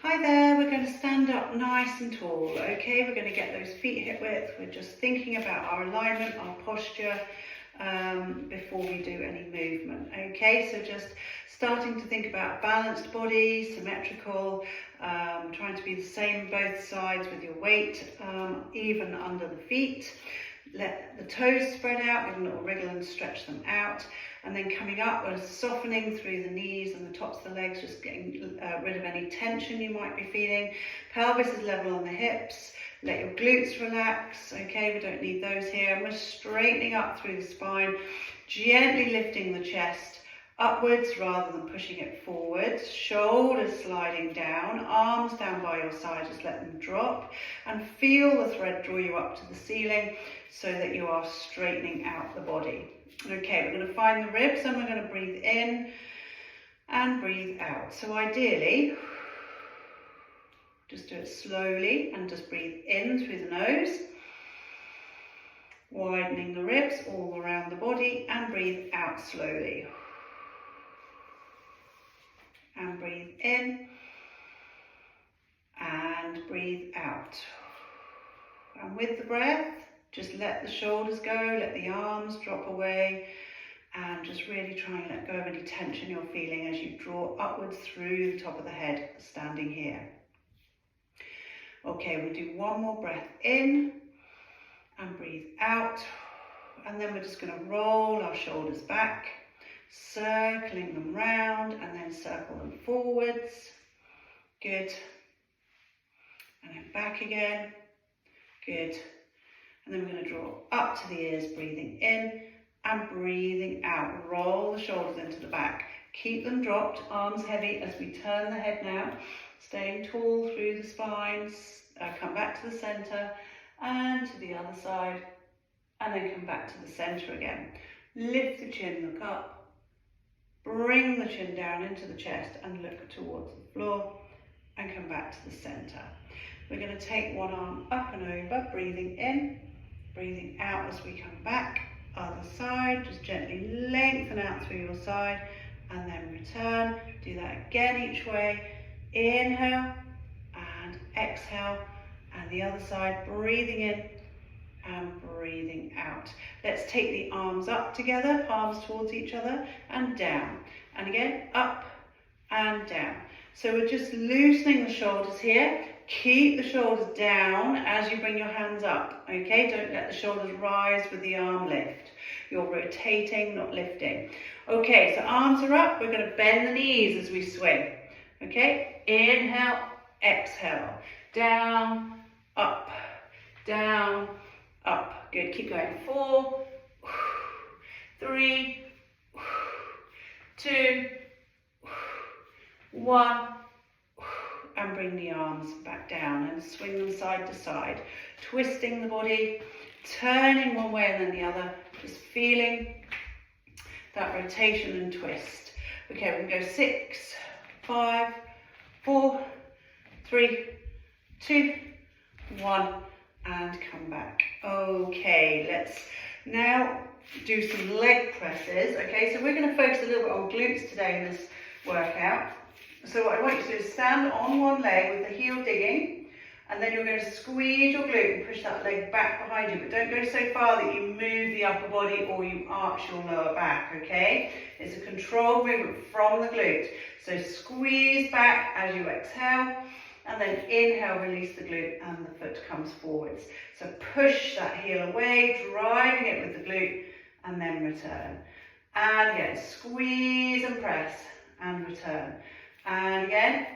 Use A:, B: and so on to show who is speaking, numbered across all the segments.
A: Hi there, we're going to stand up nice and tall, okay? We're going to get those feet hip width. We're just thinking about our alignment, our posture before we do any movement, okay? So just starting to think about balanced body, symmetrical, trying to be the same both sides with your weight, even under the feet. Let the toes spread out, give them a little wriggle and stretch them out. And then coming up, we're softening through the knees and the tops of the legs, just getting rid of any tension you might be feeling. Pelvis is level on the hips. Let your glutes relax, okay? We don't need those here. And we're straightening up through the spine, gently lifting the chest upwards rather than pushing it forwards. Shoulders sliding down, arms down by your side, just let them drop. And feel the thread draw you up to the ceiling so that you are straightening out the body. Okay, we're going to find the ribs and we're going to breathe in and breathe out. So ideally, just do it slowly and just breathe in through the nose, widening the ribs all around the body, and breathe out slowly. And breathe in and breathe out. And with the breath, just let the shoulders go, let the arms drop away, and just really try and let go of any tension you're feeling as you draw upwards through the top of the head, standing here. Okay, we'll do one more breath in and breathe out, and then we're just going to roll our shoulders back, circling them round, and then circle them forwards. Good. And then back again. Good. And then we're going to draw up to the ears, breathing in and breathing out. Roll the shoulders into the back. Keep them dropped, arms heavy as we turn the head now. Staying tall through the spines. Come back to the centre and to the other side. And then come back to the centre again. Lift the chin, look up. Bring the chin down into the chest and look towards the floor. And come back to the centre. We're going to take one arm up and over, breathing in. Breathing out as we come back, other side, just gently lengthen out through your side and then return. Do that again each way. Inhale and exhale, and the other side, breathing in and breathing out. Let's take the arms up together, palms towards each other, and down. And again, up and down. So we're just loosening the shoulders here. Keep the shoulders down as you bring your hands up, okay? Don't let the shoulders rise with the arm lift. You're rotating, not lifting. Okay, so arms are up. We're going to bend the knees as we swing, okay? Inhale, exhale. Down, up, down, up. Good, keep going. 4, 3, 2, 1. And bring the arms back down and swing them side to side, twisting the body, turning one way and then the other, just feeling that rotation and twist. Okay, we're going to go 6, 5, 4, 3, 2, 1, and come back. Okay, let's now do some leg presses. Okay, so we're going to focus a little bit on glutes today in this workout. So what I want you to do is stand on one leg with the heel digging, and then you're going to squeeze your glute and push that leg back behind you, but don't go so far that you move the upper body or you arch your lower back, okay? It's a controlled movement from the glute. So squeeze back as you exhale, and then inhale, release the glute, and the foot comes forwards. So push that heel away, driving it with the glute, and then return. And again, squeeze and press, and return. And again,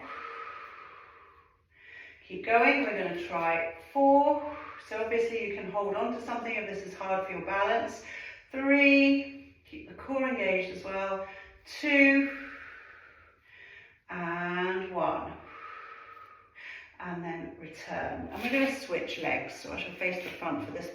A: keep going. We're going to try 4. So obviously you can hold on to something if this is hard for your balance. 3, keep the core engaged as well. 2, and 1. And then return. And we're going to switch legs. So I shall face the front for this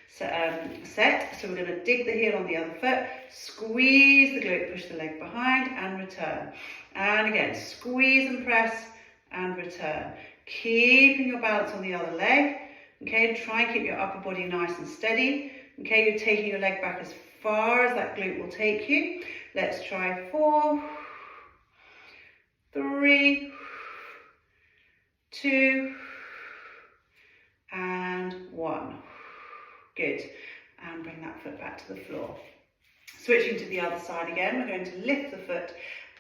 A: set. So we're going to dig the heel on the other foot, squeeze the glute, push the leg behind, and return. And again, squeeze and press and return. Keeping your balance on the other leg. Okay, try and keep your upper body nice and steady. Okay, you're taking your leg back as far as that glute will take you. Let's try 4, 3, 2, and 1. Good. And bring that foot back to the floor. Switching to the other side again, we're going to lift the foot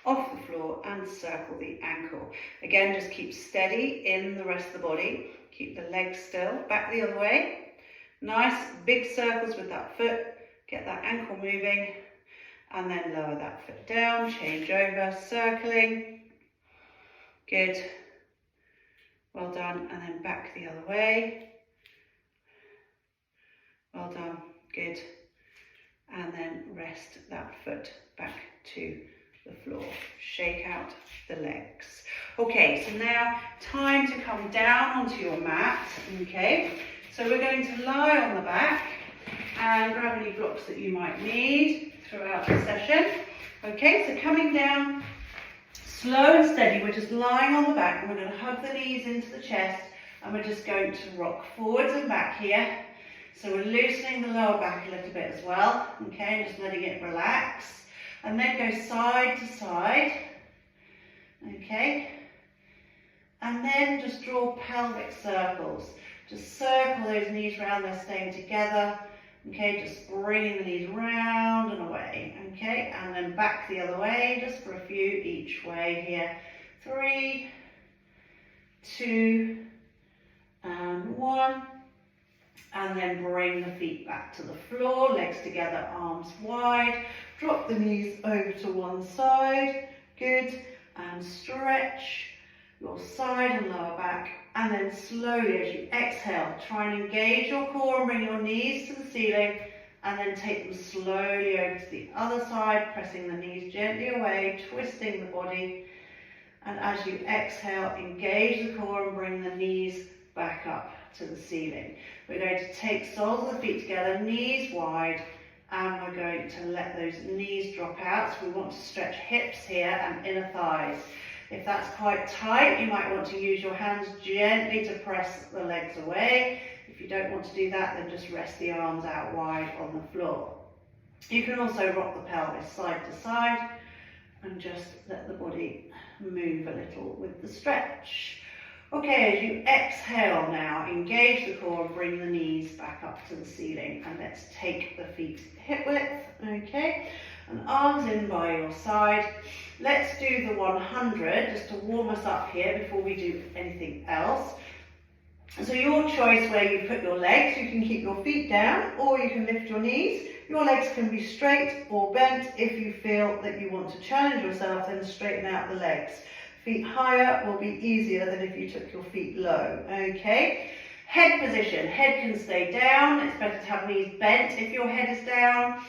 A: off the floor and circle the ankle. Again, just keep steady in the rest of the body. Keep the legs still. Back the other way. Nice big circles with that foot. Get that ankle moving. And then lower that foot down. Change over, circling. Good. Well done. And then back the other way. Well done. Good. And then rest that foot back to the floor. Shake out the legs. Okay, so now time to come down onto your mat. Okay, so we're going to lie on the back and grab any blocks that you might need throughout the session. Okay, so coming down slow and steady, we're just lying on the back and we're going to hug the knees into the chest and we're just going to rock forwards and back here. So we're loosening the lower back a little bit as well, okay, and just letting it relax. And then go side to side, okay. And then just draw pelvic circles. Just circle those knees round, they're staying together, okay. Just bringing the knees round and away, okay. And then back the other way, just for a few each way here. 3, 2, and 1. And then bring the feet back to the floor, legs together, arms wide. Drop the knees over to one side, good. And stretch your side and lower back. And then slowly as you exhale, try and engage your core and bring your knees to the ceiling. And then take them slowly over to the other side, pressing the knees gently away, twisting the body. And as you exhale, engage the core and bring the knees back up to the ceiling. We're going to take soles of the feet together, knees wide, and we're going to let those knees drop out. So we want to stretch hips here and inner thighs. If that's quite tight, you might want to use your hands gently to press the legs away. If you don't want to do that, then just rest the arms out wide on the floor. You can also rock the pelvis side to side and just let the body move a little with the stretch. Okay, as you exhale now, engage the core and bring the knees back up to the ceiling. And let's take the feet hip width, okay? And arms in by your side. Let's do the 100 just to warm us up here before we do anything else. So your choice where you put your legs, you can keep your feet down or you can lift your knees. Your legs can be straight or bent. If you feel that you want to challenge yourself, then straighten out the legs. Feet higher will be easier than if you took your feet low, okay? Head position, head can stay down. It's better to have knees bent if your head is down.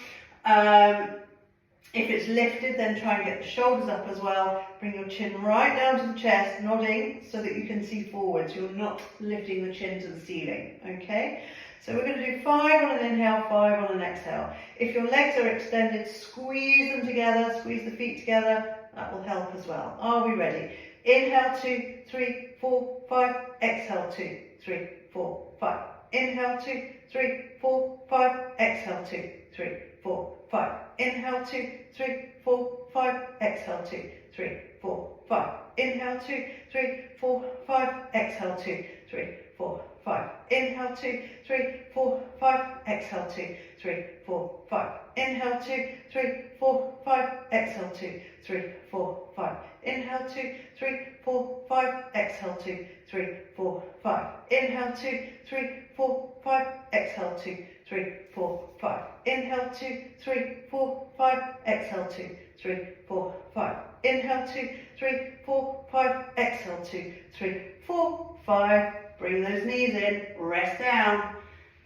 A: If it's lifted, then try and get the shoulders up as well. Bring your chin right down to the chest, nodding so that you can see forwards. You're not lifting the chin to the ceiling, okay? So we're going to do 5 on an inhale, 5 on an exhale. If your legs are extended, squeeze them together, squeeze the feet together. That will help as well. Are we ready? Inhale, 2, 3, 4, 5. Exhale, 2, 3, 4, 5. Inhale, 2, 3, 4, 5. Exhale, 2, 3, 4, 5. Inhale, 2, 3, 4, 5. Exhale, 2, 3, 4, 5. Inhale, 2, 3, 4, 5. Exhale, 2, 3, 4, 5. Inhale, 2, 3, 4, 5. Exhale, 2, 3, 4, 5. Inhale, 2, 3, 4, 5. Exhale, 2, 3, 4, 5. Inhale, 2, 3, 4, 5. Exhale, 2, 3, 4, 5. Inhale, 2, 3, 4, 5. Exhale, 2, 3, 4, 5. Inhale, 2, 3, 4, 5. Exhale, 2, 3, 4, 5. Inhale, 2, 3, 4, 5. Exhale, 2, 3, 4, 5. Bring those knees in, rest down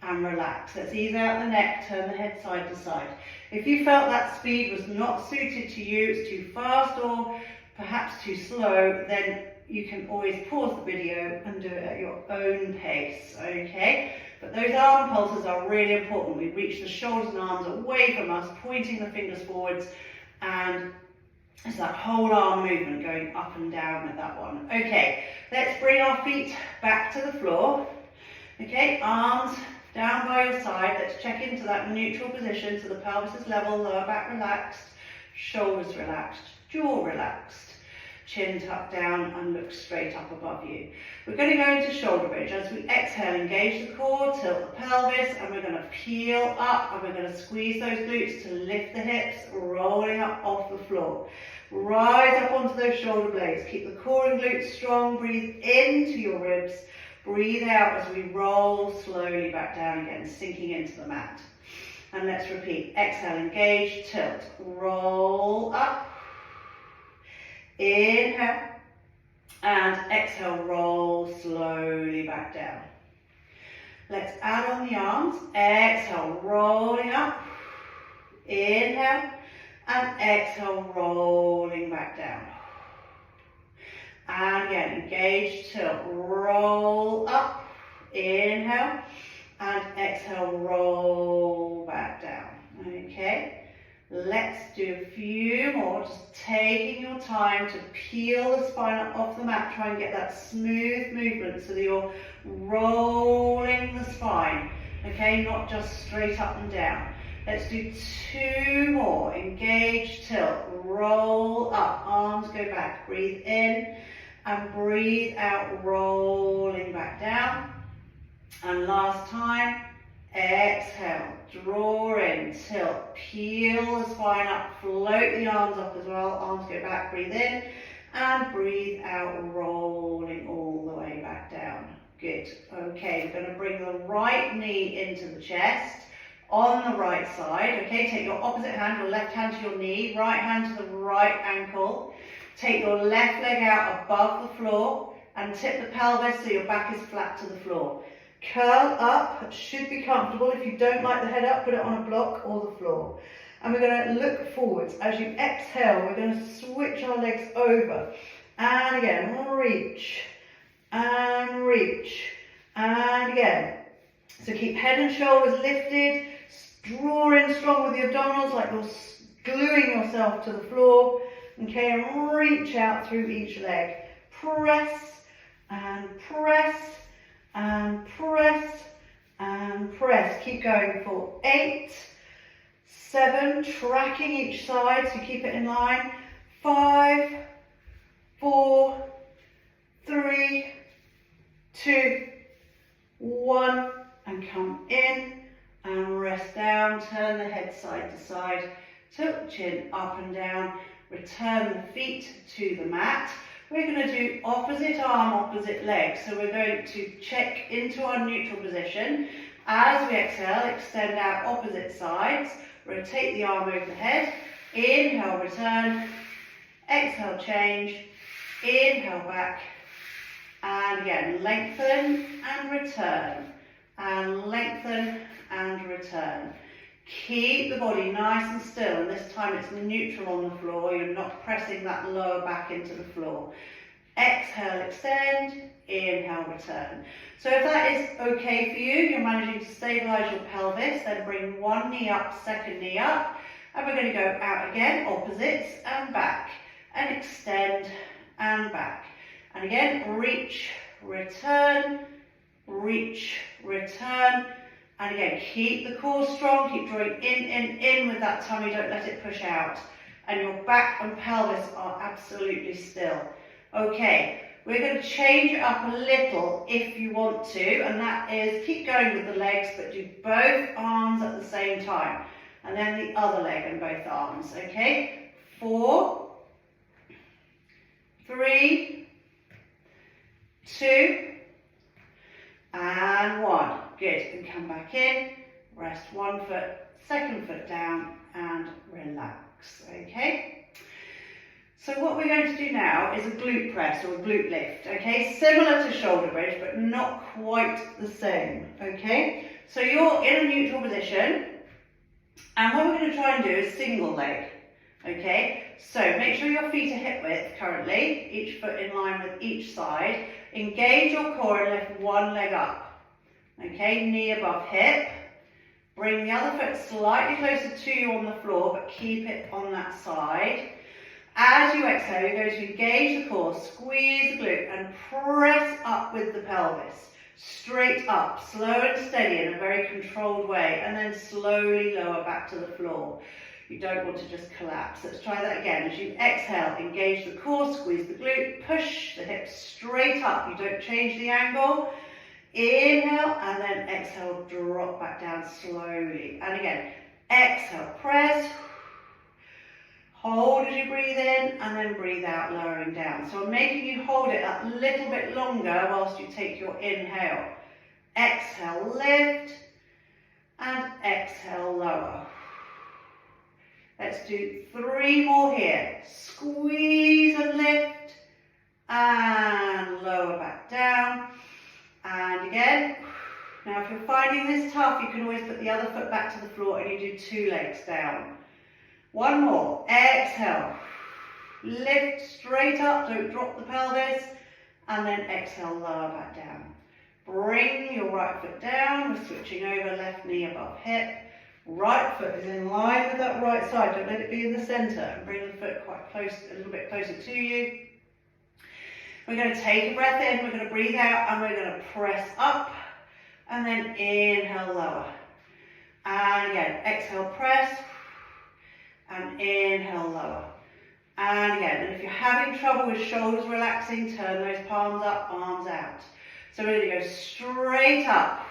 A: and relax. Let's ease out the neck, turn the head side to side. If you felt that speed was not suited to you, it's too fast or perhaps too slow, then you can always pause the video and do it at your own pace, okay? But those arm pulses are really important. We reach the shoulders and arms away from us, pointing the fingers forwards, and it's that whole arm movement going up and down with that one. Okay, let's bring our feet back to the floor. Okay, arms down by your side. Let's check into that neutral position so the pelvis is level, lower back relaxed, shoulders relaxed, jaw relaxed. chin tucked down and look straight up above you. We're going to go into shoulder bridge. As we exhale, engage the core, tilt the pelvis, and we're going to peel up, and we're going to squeeze those glutes to lift the hips, rolling up off the floor. Rise up onto those shoulder blades. Keep the core and glutes strong. Breathe into your ribs. Breathe out as we roll slowly back down again, sinking into the mat. And let's repeat. Exhale, engage, tilt, roll up. Inhale. And exhale, roll slowly back down. Let's add on the arms. Exhale, rolling up. Inhale. And exhale, rolling back down. And again, engage, tilt, roll up. Inhale. And exhale, roll back down. Okay. Let's do a few more, just taking your time to peel the spine up off the mat. Try and get that smooth movement so that you're rolling the spine, okay, not just straight up and down. Let's do 2 more. Engage, tilt, roll up, arms go back. Breathe in and breathe out, rolling back down. And last time. Exhale, draw in, tilt, peel the spine up, float the arms up as well, arms go back, breathe in, and breathe out, rolling all the way back down. Good. Okay, we're going to bring the right knee into the chest, on the right side, okay, take your opposite hand, your left hand to your knee, right hand to the right ankle, take your left leg out above the floor, and tip the pelvis so your back is flat to the floor. Curl up, should be comfortable. If you don't like the head up, put it on a block or the floor. And we're going to look forwards. As you exhale, we're going to switch our legs over. And again, reach, and reach, and again. So keep head and shoulders lifted. Draw in strong with the abdominals like you're gluing yourself to the floor. Okay, and reach out through each leg. Press, and press, and press, and press. Keep going for 8, 7, tracking each side so keep it in line. 5, 4, 3, 2, 1, and come in and rest down. Turn the head side to side, tilt the chin up and down, return the feet to the mat. We're going to do opposite arm, opposite leg. So we're going to check into our neutral position. As we exhale, extend out opposite sides. Rotate the arm over the head. Inhale, return. Exhale, change. Inhale, back. And again, lengthen and return. And lengthen and return. Keep the body nice and still, and this time it's neutral on the floor. You're not pressing that lower back into the floor. Exhale, extend, inhale, return. So if that is okay for you, you're managing to stabilize your pelvis, then bring one knee up, second knee up, and we're going to go out again, opposites and back, and extend and back. And again, reach, return, reach, return. And again, keep the core strong, keep drawing in with that tummy, don't let it push out. And your back and pelvis are absolutely still. Okay, we're going to change it up a little if you want to, and that is keep going with the legs, but do both arms at the same time. And then the other leg and both arms, okay? 4, 3, 2, and 1. Good, and come back in, rest one foot, second foot down, and relax, okay? So what we're going to do now is a glute press or a glute lift, okay? Similar to shoulder bridge, but not quite the same, okay? So you're in a neutral position, and what we're going to try and do is single leg, okay? So make sure your feet are hip width currently, each foot in line with each side. Engage your core and lift one leg up. Okay, knee above hip. Bring the other foot slightly closer to you on the floor, but keep it on that side. As you exhale, you're going to engage the core, squeeze the glute, and press up with the pelvis. Straight up, slow and steady in a very controlled way, and then slowly lower back to the floor. You don't want to just collapse. Let's try that again. As you exhale, engage the core, squeeze the glute, push the hips straight up. You don't change the angle. Inhale, and then exhale, drop back down slowly. And again, exhale, press. Hold as you breathe in, and then breathe out, lowering down. So I'm making you hold it a little bit longer whilst you take your inhale. Exhale, lift, and exhale, lower. Let's do 3 more here. Squeeze and lift, and lower back down. And again. Now if you're finding this tough, you can always put the other foot back to the floor and you do 2 legs down. 1 more. Exhale. Lift straight up, don't drop the pelvis. And then exhale, lower back down. Bring your right foot down. We're switching over, left knee above hip. Right foot is in line with that right side. Don't let it be in the centre. And bring the foot quite close, a little bit closer to you. We're going to take a breath in, we're going to breathe out, and we're going to press up. And then inhale, lower. And again, exhale, press. And inhale, lower. And again, and if you're having trouble with shoulders relaxing, turn those palms up, arms out. So we're going to go straight up.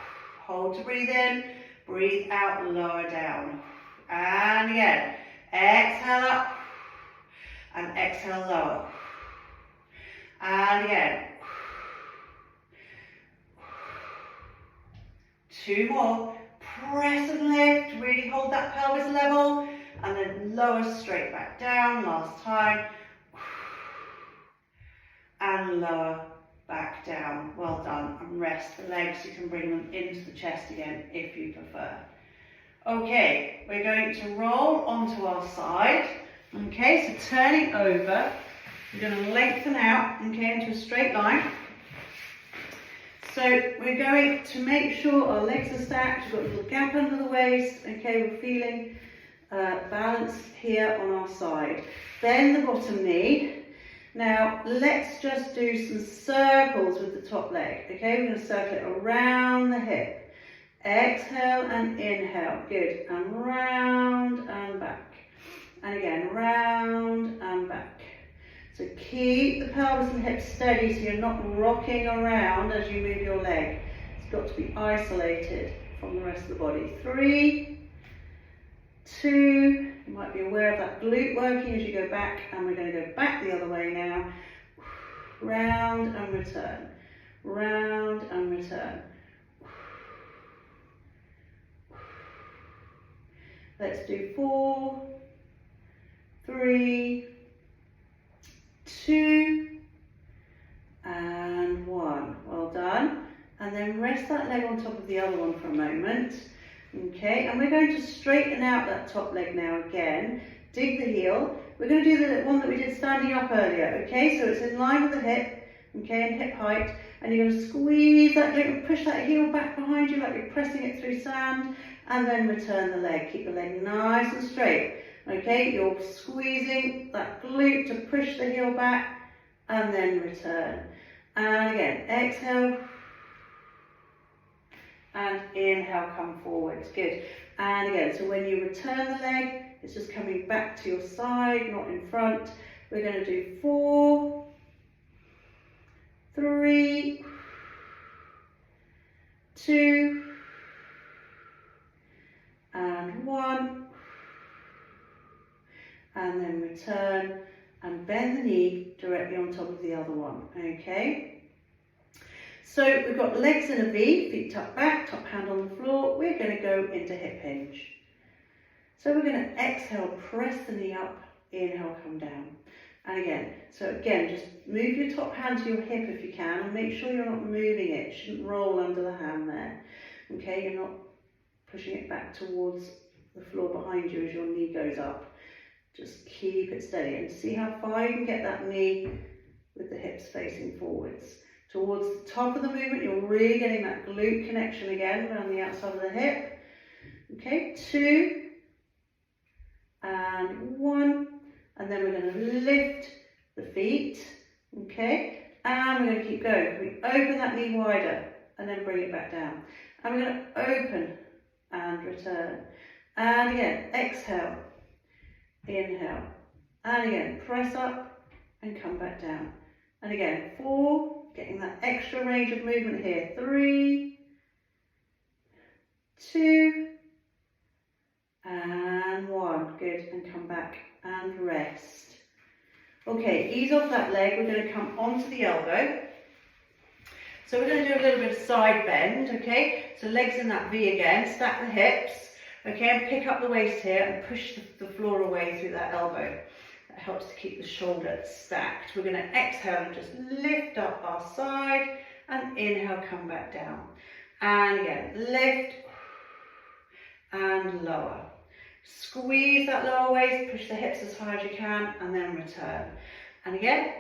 A: Hold to breathe in, breathe out, lower down. And again, exhale up, and exhale, lower. And again. 2 more. Press and lift, really hold that pelvis level. And then lower straight back down, last time. And lower back down. Well done. And rest the legs. You can bring them into the chest again if you prefer. Okay, we're going to roll onto our side. Okay, so turning over, we're going to lengthen out, okay, into a straight line. So we're going to make sure our legs are stacked. We've got a little gap under the waist. Okay, we're feeling balance here on our side. Bend the bottom knee. Now let's just do some circles with the top leg. Okay, we're going to circle it around the hip. Exhale and inhale. Good. And round and back. And again, round and back. So keep the pelvis and hips steady so you're not rocking around as you move your leg. It's got to be isolated from the rest of the body. 3, 2, you might be aware of that glute working as you go back, and we're going to go back the other way now. Round and return. Round and return. Let's do 4, 3, 2, and 1. Well done. And then rest that leg on top of the other one for a moment. Okay, and we're going to straighten out that top leg now again. Dig the heel. We're going to do the one that we did standing up earlier. Okay, so it's in line with the hip, okay, and hip height. And you're going to squeeze that leg and push that heel back behind you like you're pressing it through sand. And then return the leg. Keep the leg nice and straight. Okay, you're squeezing that glute to push the heel back and then return. And again, exhale and inhale, come forwards. Good. And again, so when you return the leg, it's just coming back to your side, not in front. We're going to do 4, 3, 2, and 1. And then return and bend the knee directly on top of the other one. Okay, so we've got legs in a V, feet tucked back, top hand on the floor. We're going to go into hip hinge. So we're going to exhale, press the knee up, inhale, come down. And again, so again, just move your top hand to your hip if you can, and make sure you're not moving it. It shouldn't roll under the hand there. Okay, you're not pushing it back towards the floor behind you as your knee goes up. Just keep it steady and see how far you can get that knee with the hips facing forwards. Towards the top of the movement, you're really getting that glute connection again around the outside of the hip. Okay, 2 and 1. And then we're going to lift the feet. Okay, and we're going to keep going. We open that knee wider and then bring it back down. And we're going to open and return. And again, exhale. inhale. And again, press up and come back down. And again, 4, getting that extra range of movement here. 3, 2, and 1. Good, and come back and rest. Okay, ease off that leg. We're going to come onto the elbow. So we're going to do a little bit of side bend, okay? So legs in that V again, stack the hips, okay, and pick up the waist here and push the floor away through that elbow. That helps to keep the shoulders stacked. We're going to exhale and just lift up our side and inhale, come back down. And again, lift and lower. Squeeze that lower waist, push the hips as high as you can, and then return. And again,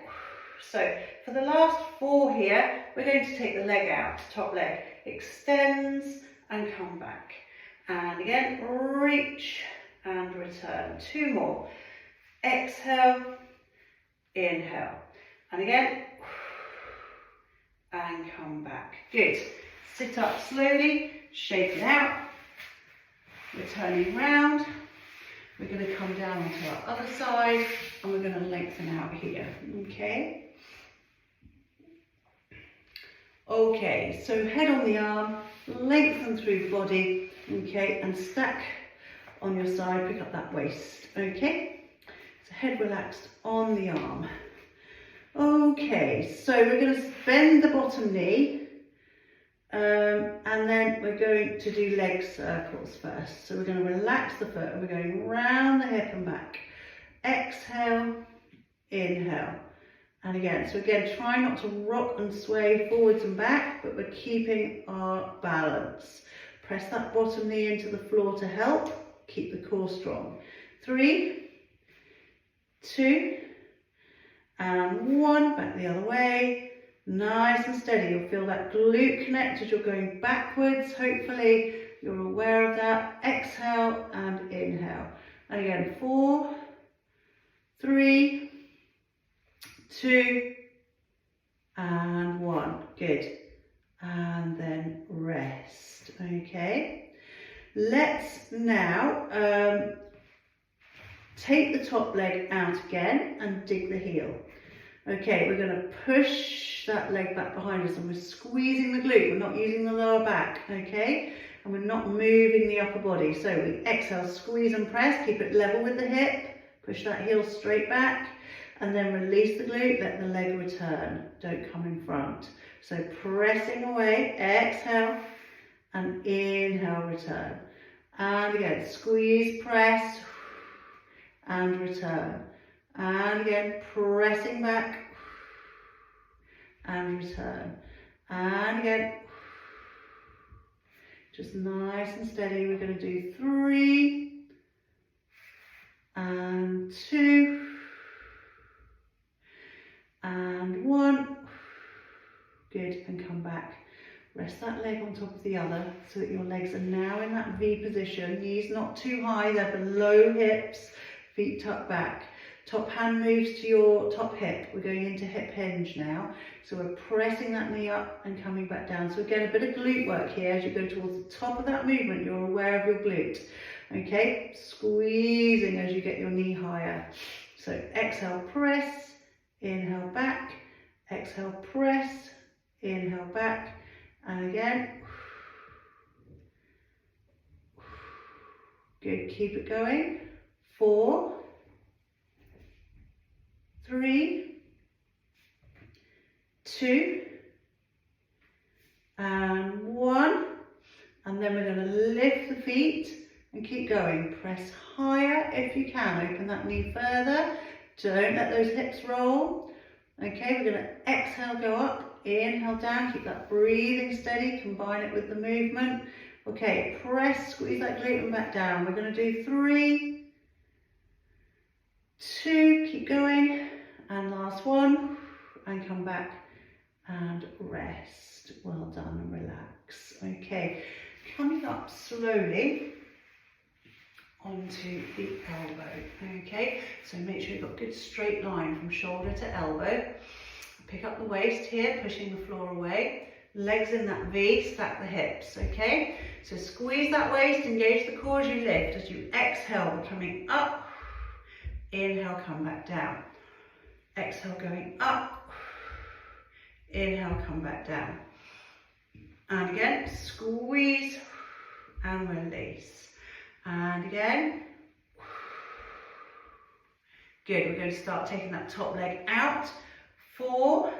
A: so for the last 4 here, we're going to take the leg out, top leg, extends and come back. And again, reach and return. 2 more. Exhale, inhale. And again, and come back. Good. Sit up slowly, shake it out. We're turning round. We're going to come down onto our other side and we're going to lengthen out here. Okay? Okay, so head on the arm, lengthen through body, okay, and stack on your side, pick up that waist, okay? So head relaxed on the arm. Okay, so we're going to bend the bottom knee, and then we're going to do leg circles first. So we're going to relax the foot and we're going round the hip and back. Exhale, inhale. And again, so again, try not to rock and sway forwards and back, but we're keeping our balance. Press that bottom knee into the floor to help. Keep the core strong. 3, 2, and 1. Back the other way. Nice and steady. You'll feel that glute connect as you're going backwards. Hopefully you're aware of that. Exhale and inhale. And again, 4, 3, 2, and 1. Good. And then rest. Okay. Let's now take the top leg out again and dig the heel. Okay, we're going to push that leg back behind us and we're squeezing the glute. We're not using the lower back, okay? And we're not moving the upper body. So we exhale, squeeze and press, keep it level with the hip, push that heel straight back, and then release the glute, let the leg return. Don't come in front. So pressing away, exhale, and inhale, return. And again, squeeze, press, and return. And again, pressing back and return. And again, just nice and steady. We're going to do 3 and 2 and 1. Good, and come back. Rest that leg on top of the other so that your legs are now in that V position. Knees not too high, they're below hips, feet tucked back. Top hand moves to your top hip. We're going into hip hinge now. So we're pressing that knee up and coming back down. So again, a bit of glute work here. As you go towards the top of that movement, you're aware of your glute. Okay, squeezing as you get your knee higher. So exhale, press, inhale back, exhale, press, inhale back, and again. Good, keep it going. 4, 3, 2, and 1. And then we're going to lift the feet and keep going. Press higher if you can. Open that knee further. Don't let those hips roll. Okay, we're going to exhale, go up, inhale down. Keep that breathing steady. Combine it with the movement. Okay, press, squeeze that glute and back down. We're going to do 3, 2, keep going. And last 1, and come back and rest. Well done, and relax. Okay, coming up slowly onto the elbow. Okay, so make sure you've got a good straight line from shoulder to elbow. Pick up the waist here, pushing the floor away. Legs in that V, stack the hips, okay? So squeeze that waist, engage the core as you lift. As you exhale, we're coming up Inhale, come back down. Exhale, going up. Inhale, come back down. And again, squeeze and release. And again. Good, we're going to start taking that top leg out. 4,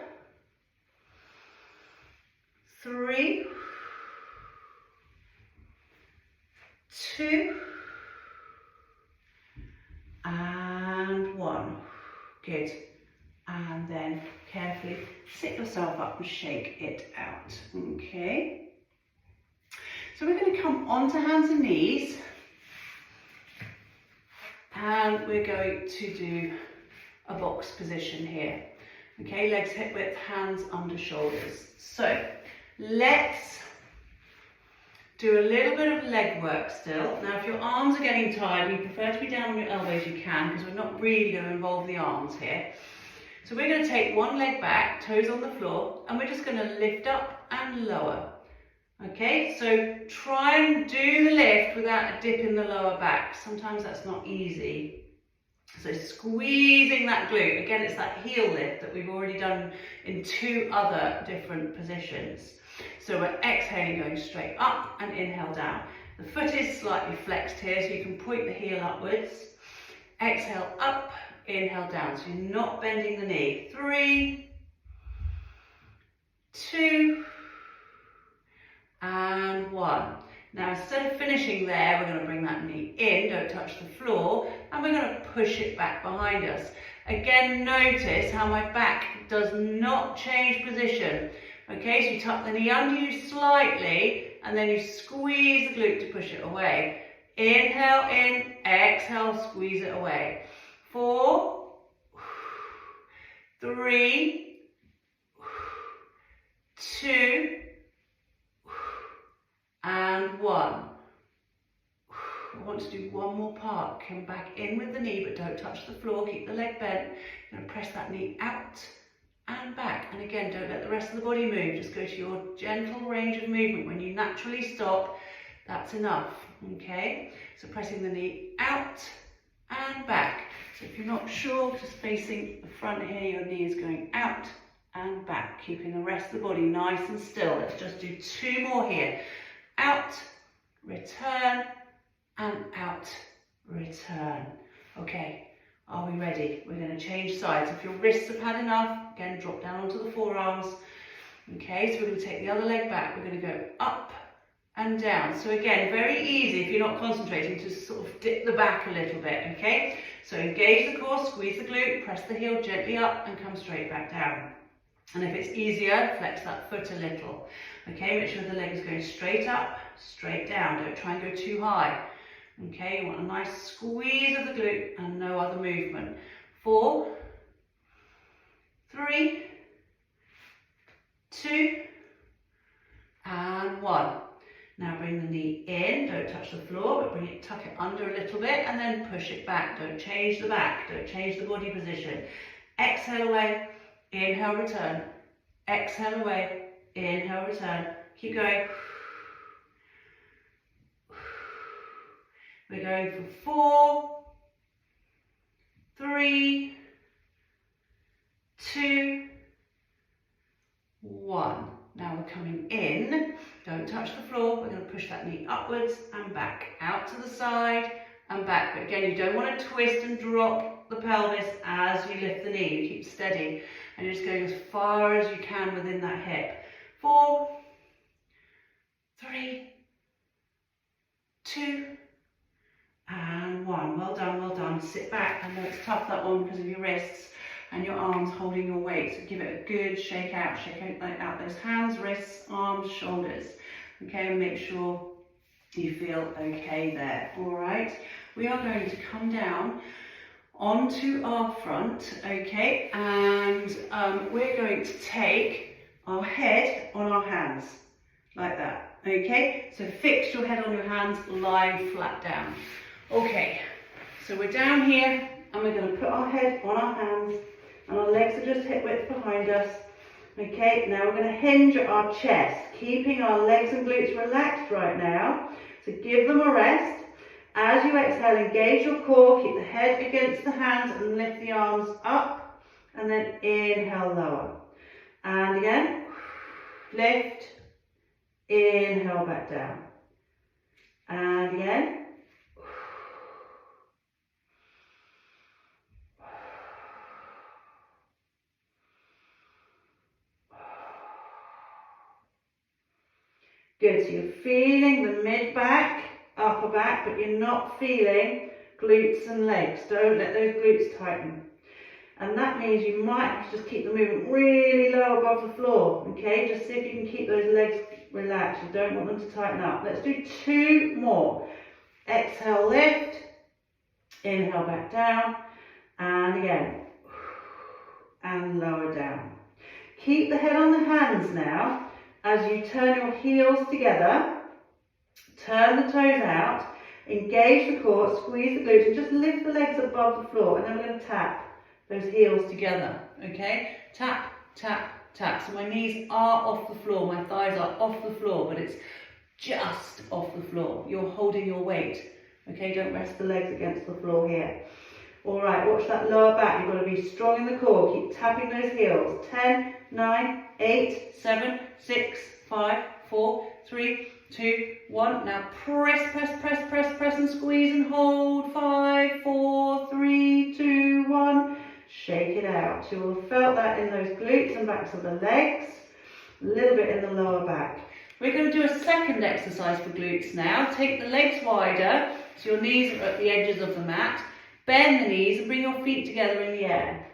A: 3, 2, and 1. Good. And then carefully sit yourself up and shake it out. Okay. So we're going to come onto hands and knees. And we're going to do a box position here. Okay, legs hip width, hands under shoulders. So let's do a little bit of leg work still. Now if your arms are getting tired, we prefer to be down on your elbows, you can, because we're not really going to involve the arms here. So we're going to take one leg back, toes on the floor, and we're just going to lift up and lower. Okay, so try and do the lift without a dip in the lower back. Sometimes that's not easy. So squeezing that glute. Again, it's that heel lift that we've already done in 2 other different positions. So we're exhaling, going straight up and inhale down. The foot is slightly flexed here, so you can point the heel upwards. Exhale up, inhale down. So you're not bending the knee. 3, 2, and 1. Now instead of finishing there, we're going to bring that knee in, don't touch the floor, and we're going to push it back behind us. Again, notice how my back does not change position. Okay, so you tuck the knee under you slightly, and then you squeeze the glute to push it away. Inhale in, exhale, squeeze it away. 4, 3, 2, and 1. I want to do one more part. Come back in with the knee, but don't touch the floor. Keep the leg bent. You're going to press that knee out and back. And again, don't let the rest of the body move. Just go to your gentle range of movement. When you naturally stop, that's enough. Okay? So pressing the knee out and back. So if you're not sure, just facing the front here, your knee is going out and back, keeping the rest of the body nice and still. Let's just do 2 more here. Out, return, and out, return. Okay, are we ready? We're going to change sides. If your wrists have had enough, again, drop down onto the forearms. Okay, so we're going to take the other leg back. We're going to go up and down. So again, very easy if you're not concentrating to sort of dip the back a little bit, okay? So engage the core, squeeze the glute, press the heel gently up and come straight back down. And if it's easier, flex that foot a little. Okay, make sure the leg is going straight up, straight down. Don't try and go too high. Okay, you want a nice squeeze of the glute and no other movement. 4, 3, 2, and 1. Now bring the knee in, don't touch the floor, but tuck it under a little bit and then push it back. Don't change the back, don't change the body position. Exhale away, inhale, return. Exhale away, inhale, return. Keep going. We're going for 4, 3, 2, 1. Now we're coming in. Don't touch the floor. We're going to push that knee upwards and back, out to the side and back. But again, you don't want to twist and drop the pelvis as you lift the knee. You keep steady and you're just going as far as you can within that hip. 4, 3, 2, and 1. Well done, well done. Sit back. I know it's tough, that one, because of your wrists and your arms holding your weight. So give it a good shake out those hands, wrists, arms, shoulders. Okay, and make sure you feel okay there. All right, we are going to come down onto our front, okay, and we're going to take our head on our hands, like that, okay? So fix your head on your hands, lying flat down. Okay, so we're down here, and we're going to put our head on our hands, and our legs are just hip width behind us. Okay, now we're going to hinge at our chest, keeping our legs and glutes relaxed right now. So give them a rest. As you exhale, engage your core, keep the head against the hands and lift the arms up, and then inhale, lower. And again, lift, inhale, back down. And again. Good, so you're feeling the mid-back, upper back, but you're not feeling glutes and legs. Don't let those glutes tighten. And that means you might have to just keep the movement really low above the floor, okay? Just see if you can keep those legs relaxed. You don't want them to tighten up. Let's do 2 more. Exhale, lift. Inhale, back down. And again. And lower down. Keep the head on the hands now. As you turn your heels together, turn the toes out, engage the core, squeeze the glutes, and just lift the legs above the floor. And then we're going to tap those heels together, okay? Tap, tap, tap. So my knees are off the floor, my thighs are off the floor, but it's just off the floor. You're holding your weight, okay? Don't rest the legs against the floor here. All right, watch that lower back. You've got to be strong in the core. Keep tapping those heels. 10, 9, 8, 7, 6, 5, 4, 3, 2, 1. Now press, press, press, press, press and squeeze and hold. 5, 4, 3, 2, 1. Shake it out. You will have felt that in those glutes and backs of the legs. A little bit in the lower back. We're going to do a second exercise for glutes now. Take the legs wider so your knees are at the edges of the mat. Bend the knees and bring your feet together in the air.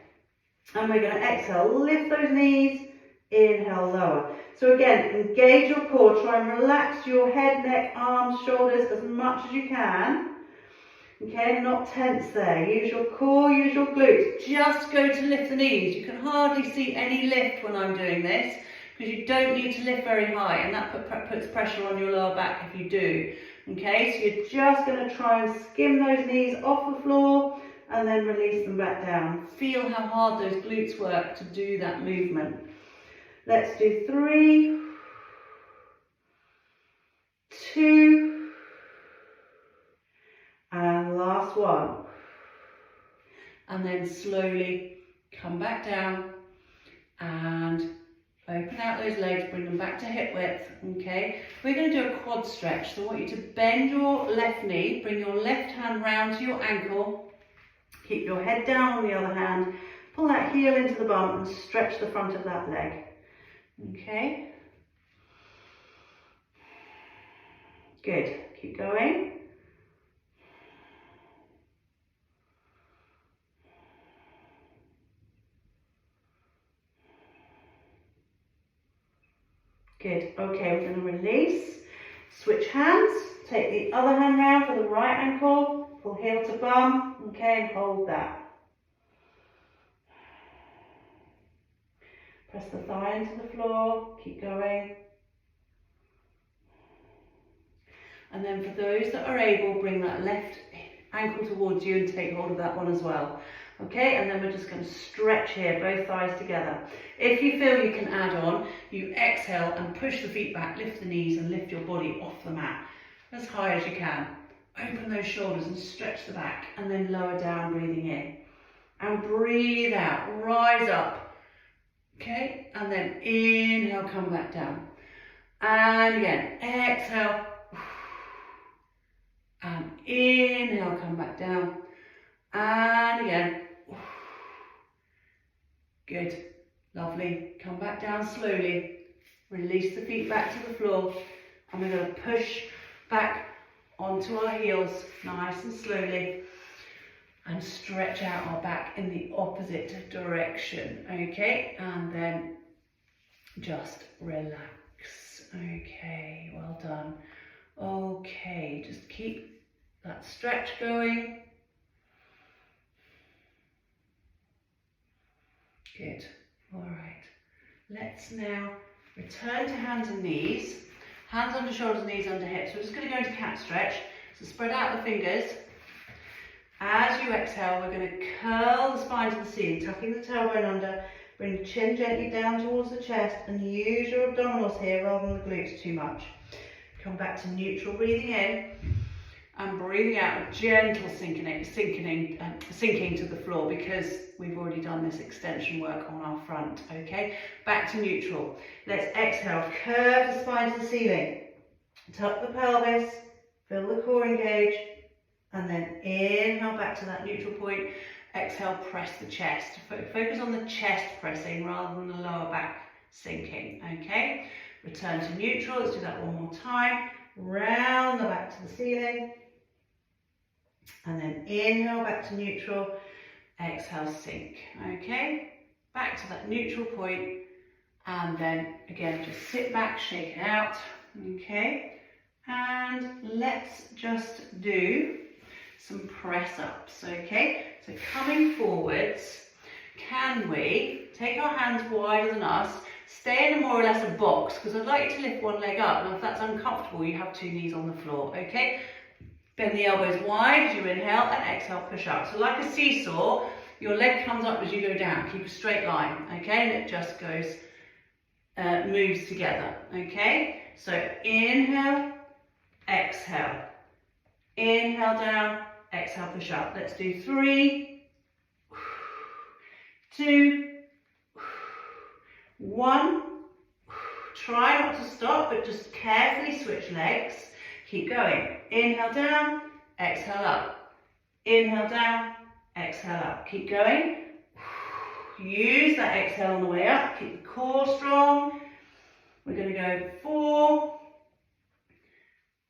A: And we're going to exhale, lift those knees, inhale, lower. So again, engage your core, try and relax your head, neck, arms, shoulders as much as you can. Okay, not tense there. Use your core, use your glutes. Just go to lift the knees. You can hardly see any lift when I'm doing this because you don't need to lift very high, and that puts pressure on your lower back if you do. Okay, so you're just going to try and skim those knees off the floor and then release them back down. Feel how hard those glutes work to do that movement. Let's do 3, 2, and last one. And then slowly come back down and open out those legs, bring them back to hip width, okay? We're going to do a quad stretch, so I want you to bend your left knee, bring your left hand round to your ankle, keep your head down on the other hand, pull that heel into the bum and stretch the front of that leg, okay? Good, keep going. Good, okay, we're going to release, switch hands, take the other hand round for the right ankle, pull heel to bum, okay, and hold that. Press the thigh into the floor, keep going. And then for those that are able, bring that left ankle towards you and take hold of that one as well. Okay, and then we're just going to stretch here, both thighs together. If you feel you can add on, you exhale and push the feet back, lift the knees and lift your body off the mat as high as you can. Open those shoulders and stretch the back, and then lower down, breathing in. And breathe out, rise up. Okay, and then inhale, come back down. And again, exhale. And inhale, come back down. And again. Good, lovely. Come back down slowly. Release the feet back to the floor. And we're going to push back onto our heels nice and slowly. And stretch out our back in the opposite direction. Okay, and then just relax. Okay, well done. Okay, just keep that stretch going. Good. All right. Let's now return to hands and knees. Hands under shoulders, knees under hips. We're just going to go into cat stretch. So spread out the fingers. As you exhale, we're going to curl the spine to the ceiling, tucking the tailbone under. Bring the chin gently down towards the chest and use your abdominals here rather than the glutes too much. Come back to neutral, breathing in. and breathing out, a gentle sinking to the floor, because we've already done this extension work on our front, okay? Back to neutral. Let's exhale, curve the spine to the ceiling, tuck the pelvis, feel the core engage, and then inhale back to that neutral point. Exhale, press the chest. Focus on the chest pressing rather than the lower back sinking, okay? Return to neutral. Let's do that one more time. Round the back to the ceiling. And then inhale back to neutral. Exhale, sink, okay? Back to that neutral point. And then again, just sit back, shake it out, okay? And let's just do some press ups, okay? So coming forwards, can we take our hands wider than us, stay in a more or less a box, because I'd like you to lift one leg up. Now if that's uncomfortable, you have two knees on the floor, okay? Bend the elbows wide as you inhale, and exhale, push up. So like a seesaw, your leg comes up as you go down. Keep a straight line, okay? And it just goes, moves together, okay? So inhale, exhale. Inhale down, exhale, push up. Let's do 3, 2, 1. Try not to stop, but just carefully switch legs. Keep going. Inhale down, exhale up. Inhale down, exhale up. Keep going. Use that exhale on the way up. Keep the core strong. We're going to go 4,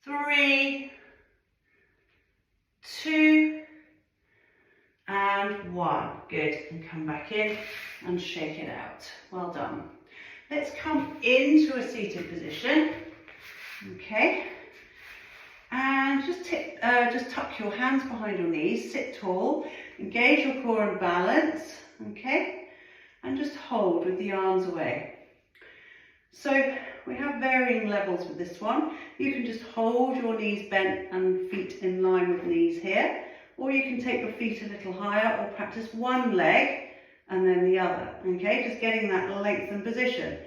A: 3, 2, and 1. Good. And come back in and shake it out. Well done. Let's come into a seated position. Okay. And just tuck your hands behind your knees. Sit tall. Engage your core and balance. Okay. And just hold with the arms away. So we have varying levels with this one. You can just hold your knees bent and feet in line with knees here, or you can take your feet a little higher or practice one leg and then the other, okay? Just getting that lengthened position.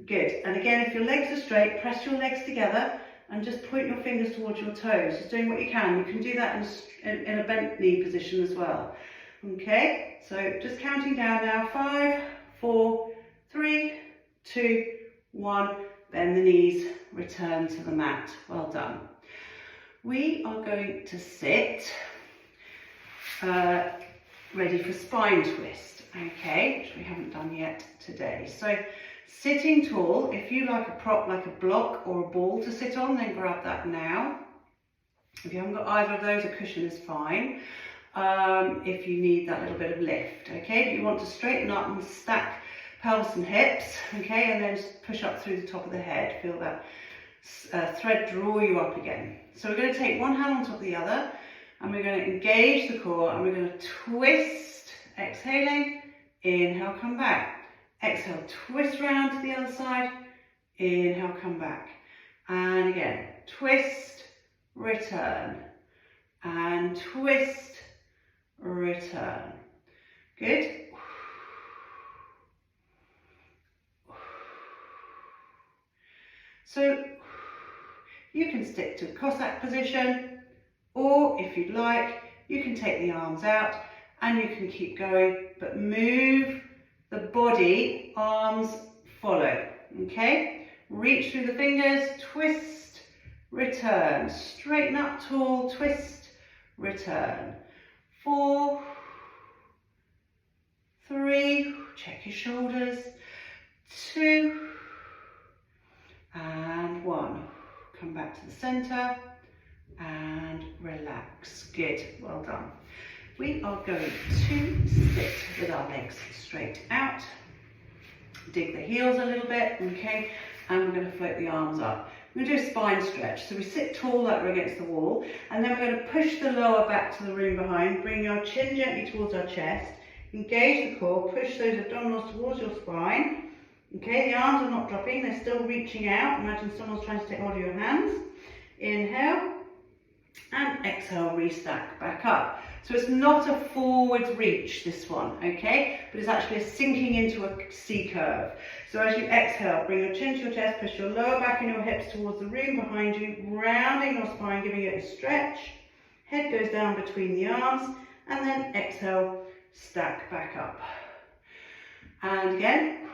A: Good. And again, if your legs are straight, press your legs together and just point your fingers towards your toes. Just doing what you can. You can do that in a bent knee position as well. Okay, so just counting down now. 5, 4, 3, 2, 1. Bend the knees, return to the mat. Well done. We are going to sit, ready for spine twist, okay, which we haven't done yet today. So sitting tall, if you like a prop like a block or a ball to sit on, then grab that now. If you haven't got either of those, a cushion is fine. If you need that little bit of lift, okay, but you want to straighten up and stack pelvis and hips, okay, and then just push up through the top of the head. Feel that thread draw you up again. So we're going to take one hand on top of the other, and we're going to engage the core, and we're going to twist, exhaling, inhale, come back, exhale, twist round to the other side, inhale, come back, and again, twist, return, and twist, return. Good. So you can stick to the Cossack position, or if you'd like, you can take the arms out and you can keep going, but move the body, arms follow, okay? Reach through the fingers, twist, return, straighten up tall, twist, return. 4, 3, check your shoulders, 2, and 1. Come back to the center and relax. Good, well done. We are going to sit with our legs straight out, dig the heels a little bit, okay, and we're going to float the arms up. We're going to do a spine stretch. So we sit tall like we're against the wall, and then we're going to push the lower back to the room behind, bring our chin gently towards our chest, engage the core, push those abdominals towards your spine. Okay, the arms are not dropping, they're still reaching out. Imagine someone's trying to take hold of your hands. Inhale, and exhale, restack back up. So it's not a forwards reach, this one, okay? But it's actually a sinking into a C curve. So as you exhale, bring your chin to your chest, push your lower back and your hips towards the room behind you, rounding your spine, giving it a stretch. Head goes down between the arms, and then exhale, stack back up. And again.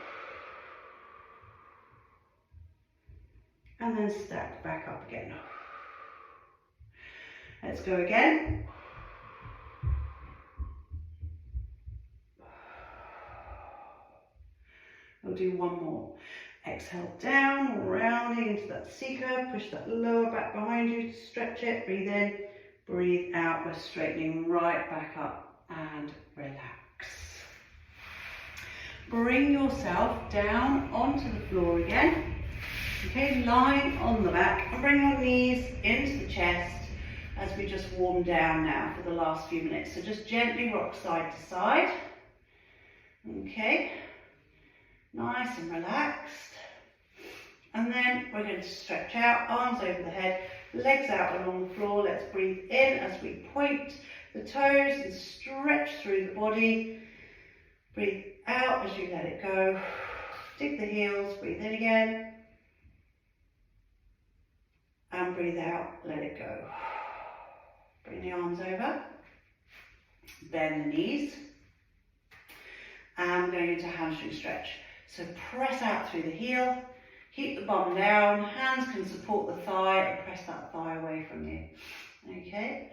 A: And then stack back up again. Let's go again. We'll do one more. Exhale down, rounding into that C curve. Push that lower back behind you to stretch it. Breathe in, breathe out. We're straightening right back up and relax. Bring yourself down onto the floor again. Okay, lying on the back, and bring your knees into the chest as we just warm down now for the last few minutes. So just gently rock side to side. Okay, nice and relaxed. And then we're going to stretch out, arms over the head, legs out along the floor. Let's breathe in as we point the toes and stretch through the body. Breathe out as you let it go. Dig the heels, breathe in again. And breathe out, let it go. Bring the arms over. Bend the knees. And going into hamstring stretch. So press out through the heel. Keep the bum down. Hands can support the thigh and press that thigh away from you. Okay.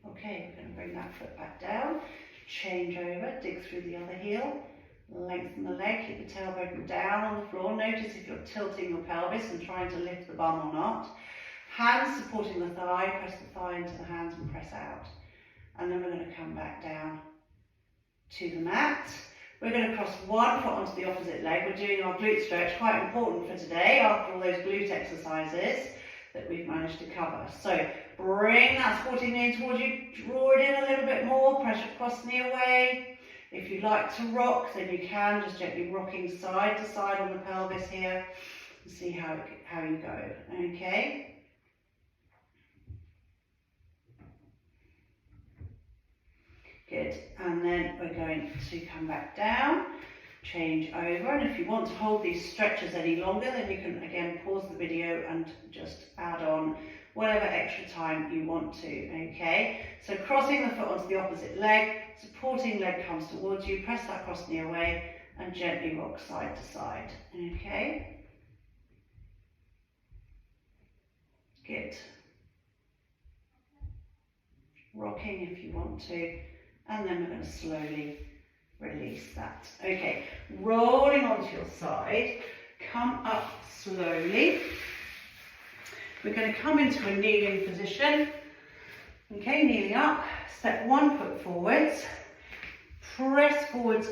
A: Okay, we're going to bring that foot back down, change over, dig through the other heel, lengthen the leg, keep the tailbone down on the floor. Notice if you're tilting your pelvis and trying to lift the bum or not. Hands supporting the thigh, press the thigh into the hands and press out. And then we're going to come back down to the mat. We're going to cross one foot onto the opposite leg. We're doing our glute stretch, quite important for today after all those glute exercises that we've managed to cover. So bring that supporting knee towards you, draw it in a little bit more, pressure across knee away. If you'd like to rock, then you can, just gently rocking side to side on the pelvis here, and see how you go, okay? Good, and then we're going to come back down, change over, and if you want to hold these stretches any longer, then you can again pause the video and just add on whatever extra time you want to, okay? So crossing the foot onto the opposite leg, supporting leg comes towards you, press that cross knee away and gently rock side to side, okay? Good. Rocking if you want to, and then we're going to slowly release that. Okay, rolling onto your side, come up slowly. We're going to come into a kneeling position. Okay, kneeling up, step one foot forwards, press forwards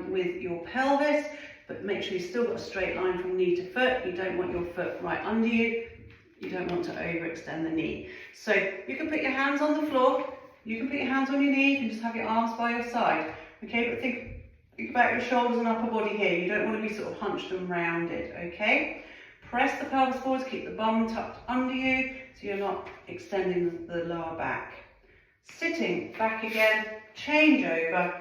A: with your pelvis, but make sure you've still got a straight line from knee to foot. You don't want your foot right under you. You don't want to overextend the knee. So you can put your hands on the floor, you can put your hands on your knee, you can just have your arms by your side. Okay, but think about your shoulders and upper body here. You don't want to be sort of hunched and rounded, okay? Press the pelvis forwards, keep the bum tucked under you so you're not extending the lower back. Sitting back again, change over,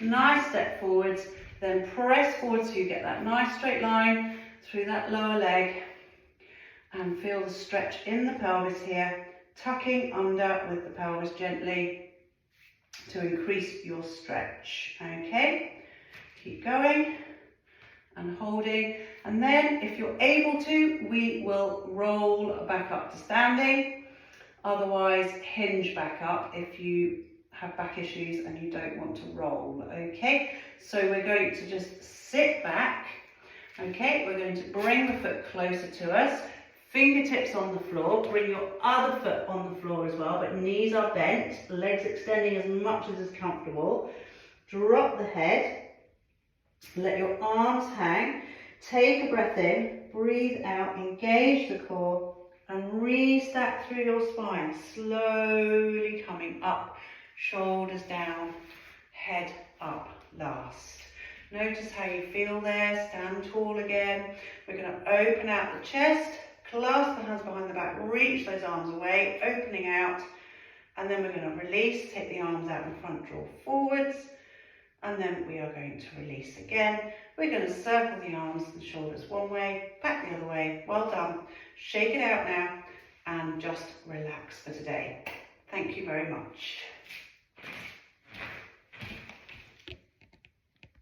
A: nice step forwards, then press forward so you get that nice straight line through that lower leg and feel the stretch in the pelvis here, tucking under with the pelvis gently to increase your stretch, okay? Keep going and holding, and then if you're able to, we will roll back up to standing. Otherwise, hinge back up if you have back issues and you don't want to roll, okay? So we're going to just sit back, okay? We're going to bring the foot closer to us, fingertips on the floor, bring your other foot on the floor as well, but knees are bent, legs extending as much as is comfortable. Drop the head, let your arms hang, take a breath in, breathe out, engage the core, and restack through your spine, slowly coming up, shoulders down, head up last. Notice how you feel there, stand tall again. We're going to open out the chest, Clasp the hands behind the back, reach those arms away, opening out, and then we're going to release, take the arms out in front, draw forwards, and then we are going to release again. We're going to circle the arms and shoulders one way, back the other way. Well done. Shake it out now and just relax for today. Thank you very much.